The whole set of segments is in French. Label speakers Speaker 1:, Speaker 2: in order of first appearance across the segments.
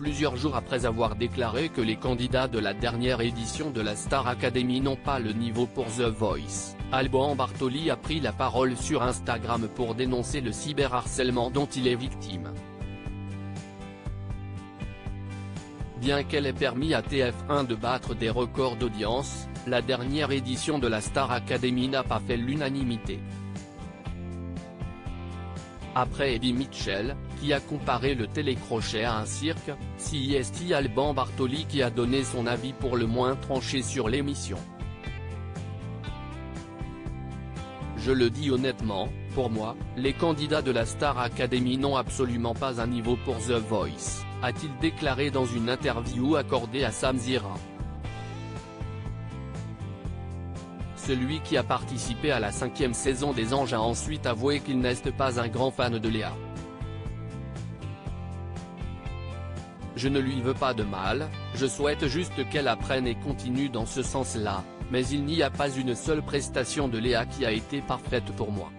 Speaker 1: plusieurs jours après avoir déclaré que les candidats de la dernière édition de la Star Academy n'ont pas le niveau pour The Voice, Alban Bartoli a pris la parole sur Instagram pour dénoncer le cyberharcèlement dont il est victime. Bien qu'elle ait permis à TF1 de battre des records d'audience, la dernière édition de la Star Academy n'a pas fait l'unanimité. Après Eddie Mitchell, qui a comparé le télécrochet à un cirque, c'est Alban Bartoli qui a donné son avis pour le moins tranché sur l'émission. Je le dis honnêtement, pour moi, les candidats de la Star Academy n'ont absolument pas un niveau pour The Voice, a-t-il déclaré dans une interview accordée à Samzira. Celui qui a participé à la 5e saison des Anges a ensuite avoué qu'il n'est pas un grand fan de Léa. Je ne lui veux pas de mal, je souhaite juste qu'elle apprenne et continue dans ce sens-là, mais il n'y a pas une seule prestation de Léa qui a été parfaite pour moi.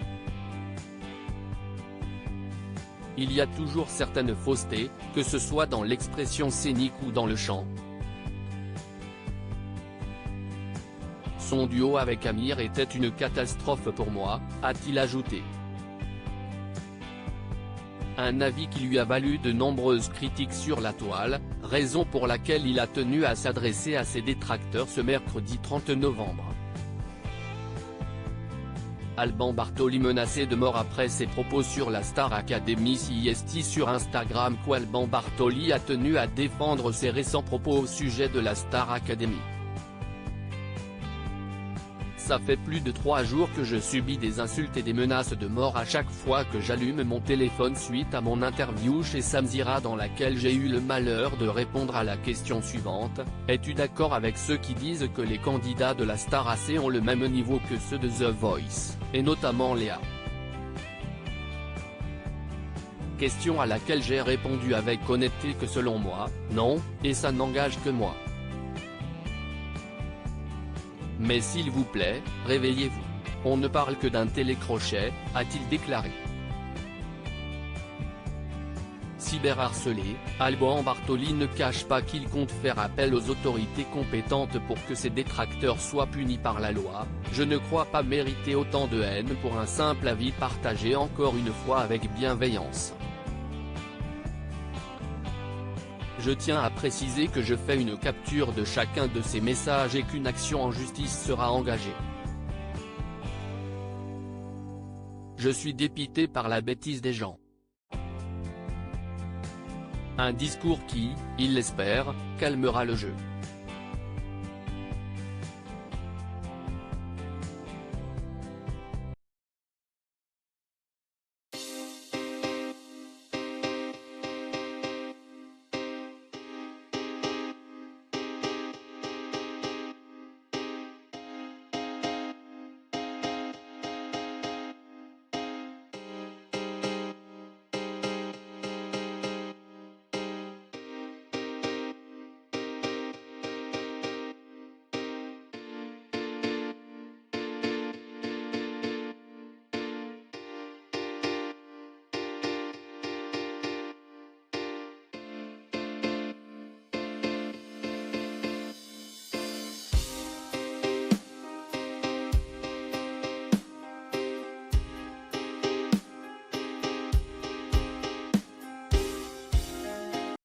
Speaker 1: Il y a toujours certaines faussetés, que ce soit dans l'expression scénique ou dans le chant. Son duo avec Amir était une catastrophe pour moi, a-t-il ajouté. Un avis qui lui a valu de nombreuses critiques sur la toile, raison pour laquelle il a tenu à s'adresser à ses détracteurs ce mercredi 30 novembre. Alban Bartoli menacé de mort après ses propos sur la Star Academy. Sur Instagram qu'Alban Bartoli a tenu à défendre ses récents propos au sujet de la Star Academy. Ça fait plus de 3 jours que je subis des insultes et des menaces de mort à chaque fois que j'allume mon téléphone suite à mon interview chez Samzira dans laquelle j'ai eu le malheur de répondre à la question suivante: es-tu d'accord avec ceux qui disent que les candidats de la Star AC ont le même niveau que ceux de The Voice, et notamment Léa? Question à laquelle j'ai répondu avec honnêteté que selon moi, non, et ça n'engage que moi. Mais s'il vous plaît, réveillez-vous. On ne parle que d'un télécrochet, a-t-il déclaré. Cyberharcelé, Alban Bartoli ne cache pas qu'il compte faire appel aux autorités compétentes pour que ses détracteurs soient punis par la loi. Je ne crois pas mériter autant de haine pour un simple avis partagé encore une fois avec bienveillance. Je tiens à préciser que je fais une capture de chacun de ces messages et qu'une action en justice sera engagée. Je suis dépité par la bêtise des gens. Un discours qui, il l'espère, calmera le jeu.